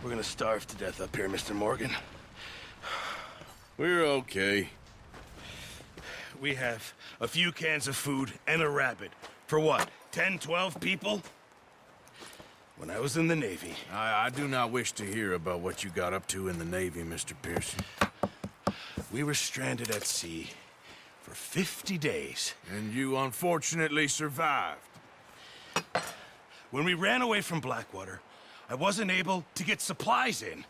We're gonna starve to death up here, Mr. Morgan. We're okay. We have a few cans of food and a rabbit. For what, 10, 12 people? When I was in the Navy... I do not wish to hear about what you got up to in the Navy, Mr. Pearson. We were stranded at sea for 50 days. And you unfortunately survived. When we ran away from Blackwater, I wasn't able to get supplies in.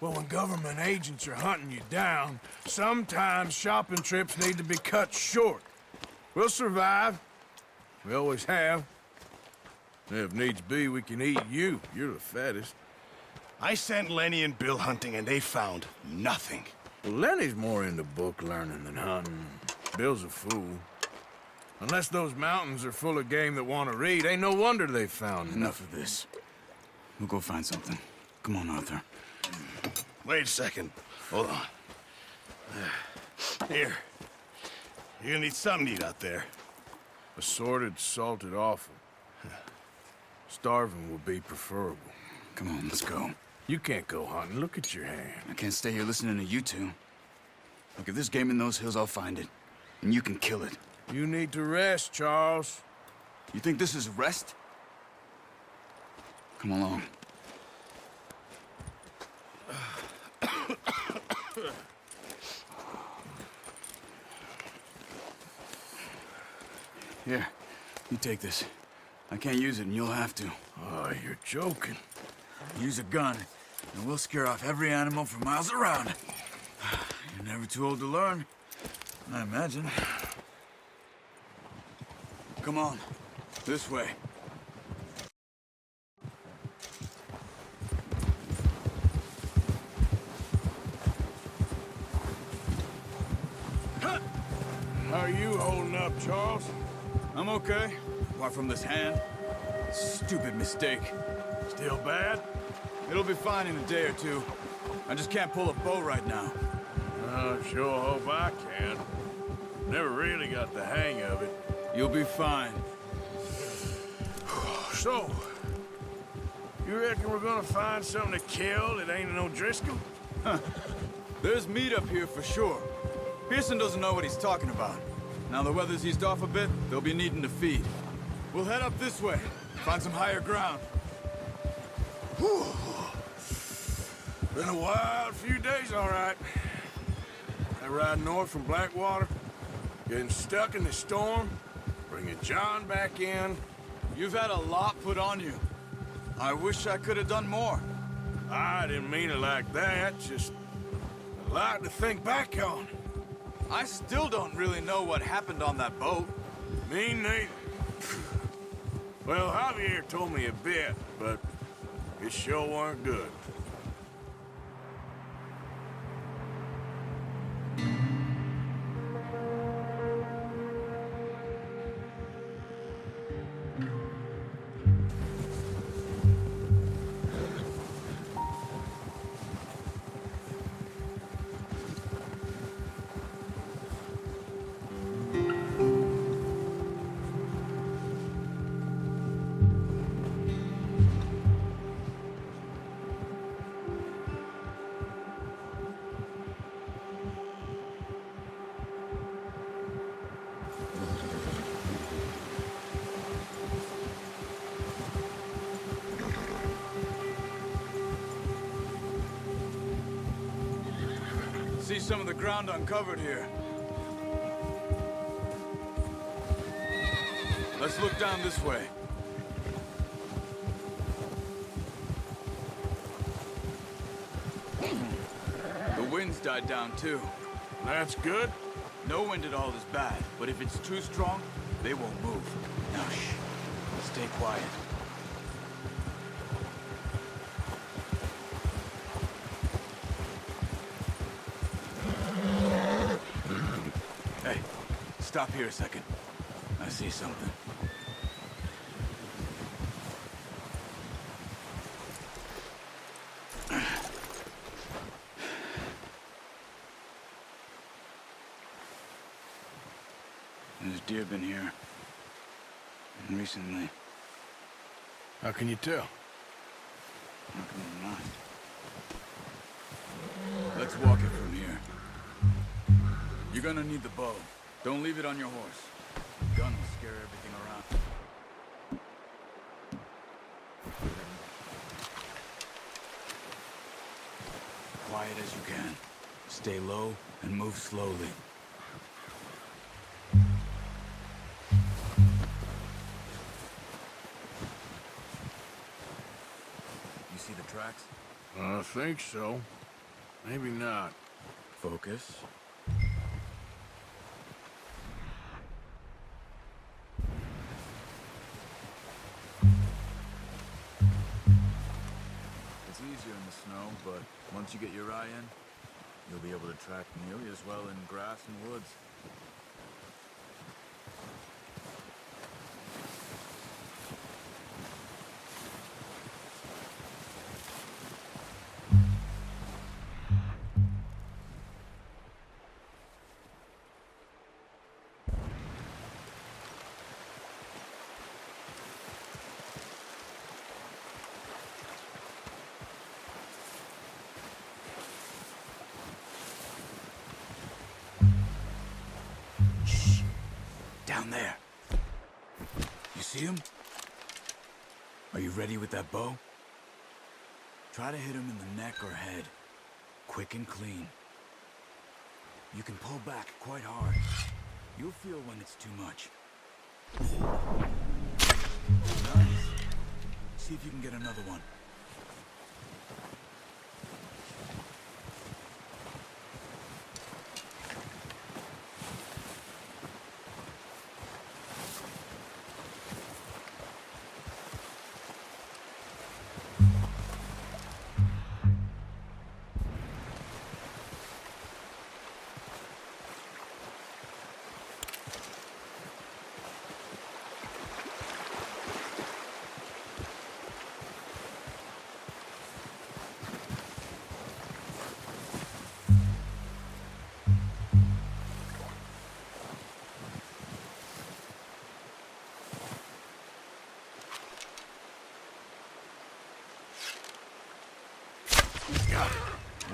Well, when government agents are hunting you down, sometimes shopping trips need to be cut short. We'll survive. We always have. If needs be, we can eat you. You're the fattest. I sent Lenny and Bill hunting, and they found nothing. Well, Lenny's more into book learning than hunting. Bill's a fool. Unless those mountains are full of game that want to read, ain't no wonder they found Enough of this. We'll go find something. Come on, Arthur. Wait a second. Hold on. Here. You're gonna need something to eat out there. Assorted, salted offal. Starving will be preferable. Come on, let's go. You can't go hunting. Look at your hand. I can't stay here listening to you two. Look, if there's game in those hills, I'll find it. And you can kill it. You need to rest, Charles. You think this is rest? Come along. Here, you take this. I can't use it, and you'll have to. Oh, you're joking. Use a gun, and we'll scare off every animal for miles around. You're never too old to learn, I imagine. Come on, this way. How are you holding up, Charles? I'm okay, apart from this hand. Stupid mistake. Still bad? It'll be fine in a day or two. I just can't pull a bow right now. I sure hope I can. Never really got the hang of it. You'll be fine. So, you reckon we're gonna find something to kill that ain't no Driscoll? There's meat up here for sure. Pearson doesn't know what he's talking about. Now the weather's eased off a bit, they'll be needing to feed. We'll head up this way, find some higher ground. Whew. Been a wild few days, all right. That ride north from Blackwater, getting stuck in the storm, bringing John back in. You've had a lot put on you. I wish I could have done more. I didn't mean it like that, just a lot to think back on. I still don't really know what happened on that boat. Me neither. Well, Javier told me a bit, but it sure weren't good. See some of the ground uncovered here. Let's look down this way. The wind's died down too. That's good. No wind at all is bad, but if it's too strong, they won't move. Now shh. Stay quiet. Hey, stop here a second. I see something. There's deer been here. Recently. How can you tell? How come I'm not? Let's walk it from here. You're gonna need the bow. Don't leave it on your horse. The gun will scare everything around. Quiet as you can. Stay low and move slowly. You see the tracks? I think so. Maybe not. Focus. It's easier in the snow, but once you get your eye in, you'll be able to track nearly as well in grass and woods. Down there. You see him? Are you ready with that bow? Try to hit him in the neck or head. Quick and clean. You can pull back quite hard. You'll feel when it's too much. Nice. See if you can get another one.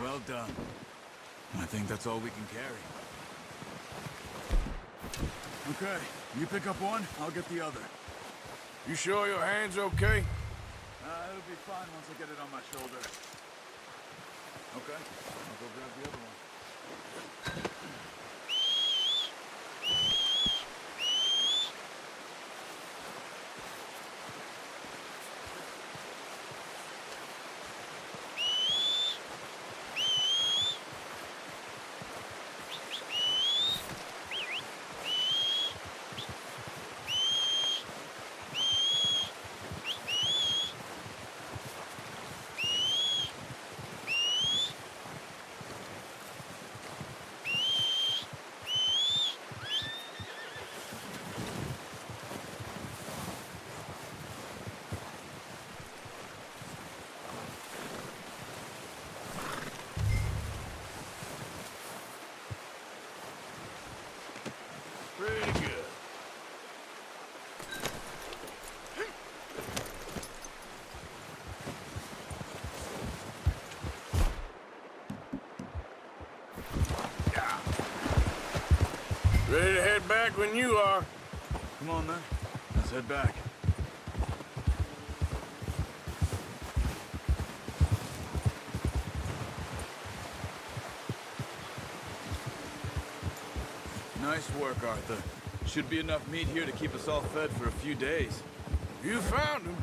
Well done. I think that's all we can carry. Okay, you pick up one, I'll get the other. You sure your hand's okay? It'll be fine once I get it on my shoulder. Okay, I'll go grab the other one. Pretty good. Ready to head back when you are. Come on then, let's head back. Nice work, Arthur. Should be enough meat here to keep us all fed for a few days. You found him.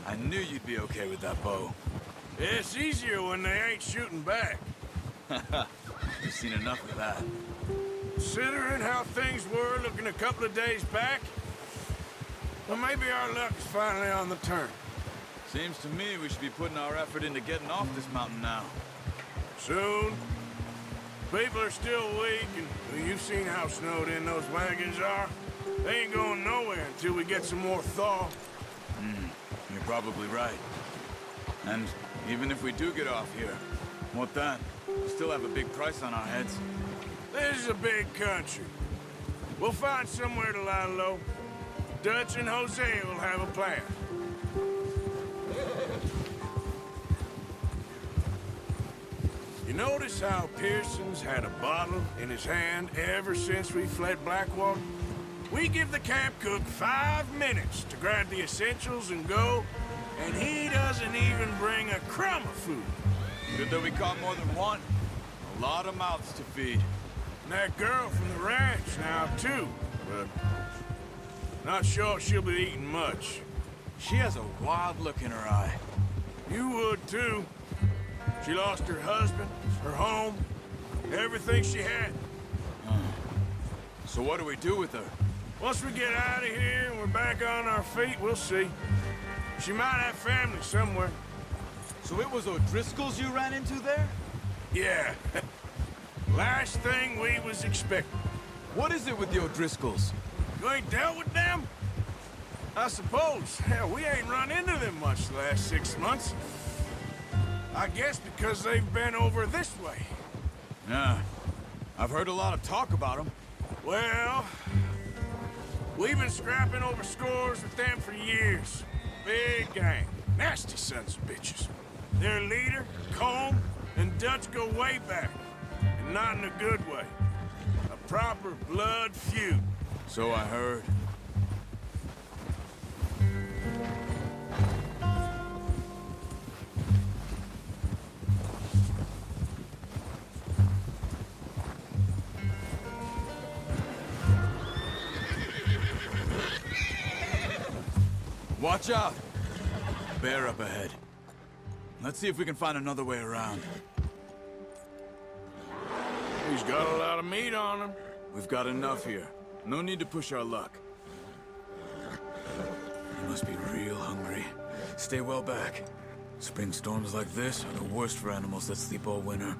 I knew you'd be okay with that bow. It's easier when they ain't shooting back. You've seen enough of that. Considering how things were looking a couple of days back, well, maybe our luck's finally on the turn. Seems to me we should be putting our effort into getting off this mountain now. Soon. People are still weak, and well, you've seen how snowed in those wagons are. They ain't going nowhere until we get some more thaw. You're probably right. And even if we do get off here, what then? We still have a big price on our heads. This is a big country. We'll find somewhere to lie low. Dutch and Jose will have a plan. You notice how Pearson's had a bottle in his hand ever since we fled Blackwater? We give the camp cook 5 minutes to grab the essentials and go, and he doesn't even bring a crumb of food. Good that we caught more than one. A lot of mouths to feed. And that girl from the ranch now, too, but not sure she'll be eating much. She has a wild look in her eye. You would, too. She lost her husband, her home, everything she had. So what do we do with her? Once we get out of here and we're back on our feet, we'll see. She might have family somewhere. So it was O'Driscoll's you ran into there? Yeah. Last thing we was expecting. What is it with the O'Driscolls? You ain't dealt with them? I suppose. Hell, we ain't run into them much the last 6 months. I guess because they've been over this way. Yeah. I've heard a lot of talk about them. Well, we've been scrapping over scores with them for years. Big gang. Nasty sons of bitches. Their leader, Combe, and Dutch go way back. And not in a good way. A proper blood feud. So I heard. Watch out! Bear up ahead. Let's see if we can find another way around. He's got a lot of meat on him. We've got enough here. No need to push our luck. You must be real hungry. Stay well back. Spring storms like this are the worst for animals that sleep all winter.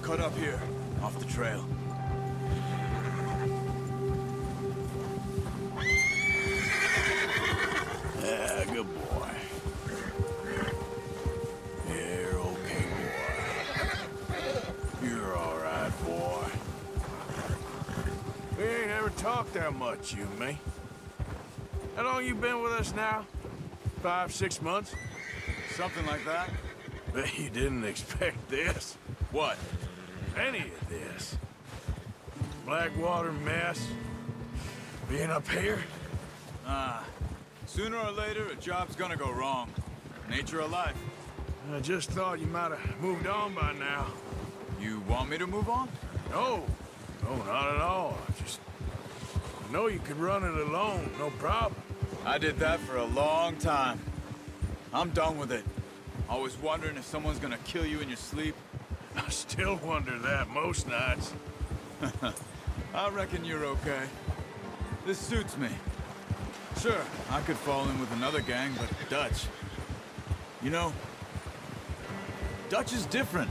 Cut up here, off the trail. Yeah, good boy. You're okay, boy. You're all right, boy. We ain't ever talked that much, you and me. How long you been with us now? 5, 6 months? Something like that? Bet you didn't expect this. What? Any of this. Blackwater mess. Being up here? Sooner or later, a job's gonna go wrong. Nature of life. I just thought you might have moved on by now. You want me to move on? No. No, not at all. I know you could run it alone, no problem. I did that for a long time. I'm done with it. Always wondering if someone's gonna kill you in your sleep. I still wonder that most nights. I reckon you're okay. This suits me. Sure, I could fall in with another gang, but Dutch... You know, Dutch is different.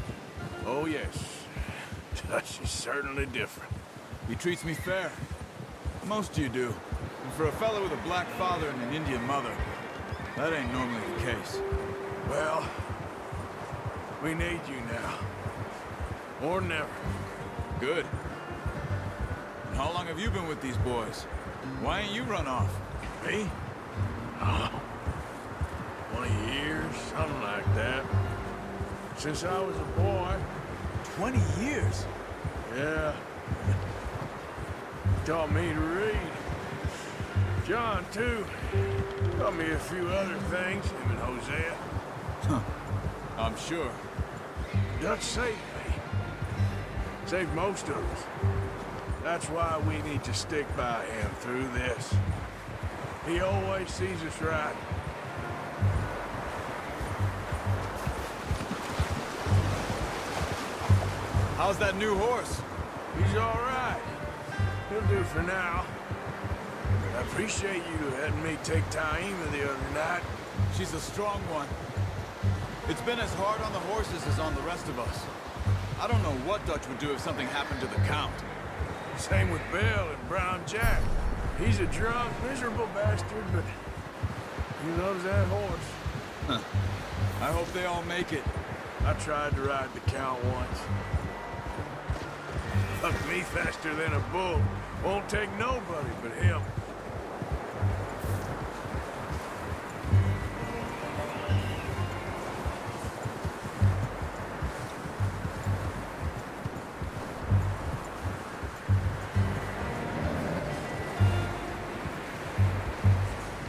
Oh, yes. Dutch is certainly different. He treats me fair. Most of you do. And for a fellow with a black father and an Indian mother, that ain't normally the case. Well, we need you now. More than ever. Good. And how long have you been with these boys? Why ain't you run off? Me? Oh, 20 years, something like that. Since I was a boy. 20 years? Yeah. Taught me to read. John, too. Taught me a few other things, him and Hosea. I'm sure. Dutch saved me. Saved most of us. That's why we need to stick by him through this. He always sees us right. How's that new horse? He's all right. He'll do for now. I appreciate you letting me take Taima the other night. She's a strong one. It's been as hard on the horses as on the rest of us. I don't know what Dutch would do if something happened to the Count. Same with Bill and Brown Jack. He's a drunk, miserable bastard, but he loves that horse. I hope they all make it. I tried to ride the count once. Fuck me faster than a bull. Won't take nobody but him.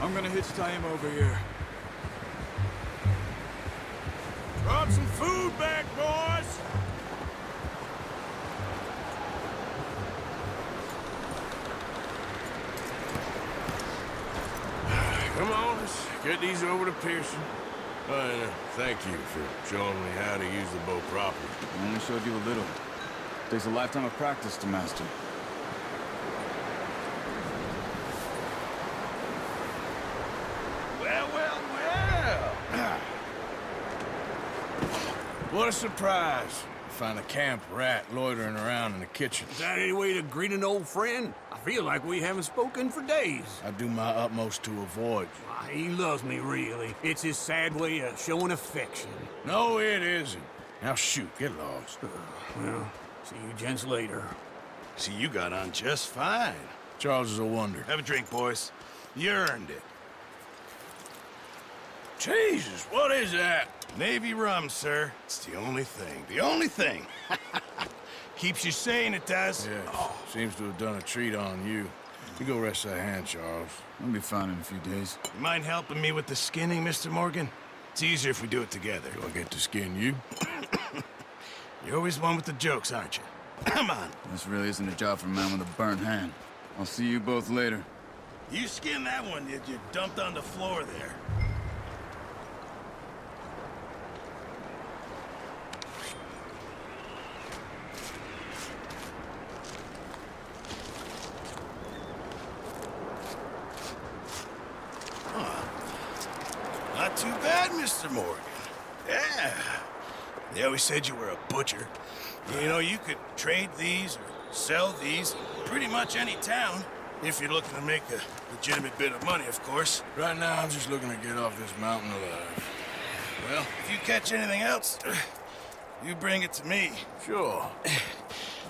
I'm gonna hitch tie him over here. Brought some food back, boys! Come on, let's get these over to Pearson. Thank you for showing me how to use the bow properly. I only showed you a little. Takes a lifetime of practice to master. Well, well, well! What a surprise. Find a camp rat loitering around in the kitchen. Is that any way to greet an old friend? I feel like we haven't spoken for days. I do my utmost to avoid you. Why, he loves me, really. It's his sad way of showing affection. No, it isn't. Now shoot, get lost. Well, see you gents later. See, you got on just fine. Charles is a wonder. Have a drink, boys. You earned it. Jesus, what is that? Navy rum, sir. It's the only thing. The only thing. Keeps you sane, it does. Yes, seems to have done a treat on you. You go rest that hand, Charles. I'll be fine in a few days. You mind helping me with the skinning, Mr. Morgan? It's easier if we do it together. Do I get to skin you? You're always one with the jokes, aren't you? Come on. This really isn't a job for a man with a burnt hand. I'll see you both later. You skinned that one that you dumped on the floor there. Not too bad, Mr. Morgan. Yeah. They always said you were a butcher. You know, you could trade these or sell these in pretty much any town. If you're looking to make a legitimate bit of money, of course. Right now, I'm just looking to get off this mountain alive. Well, if you catch anything else, you bring it to me. Sure.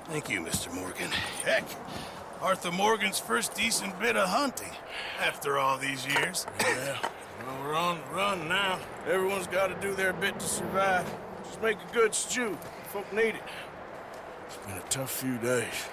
Thank you, Mr. Morgan. Heck, Arthur Morgan's first decent bit of hunting after all these years. Yeah. Well, we're on the run now. Everyone's got to do their bit to survive. Just make a good stew. Folk need it. It's been a tough few days.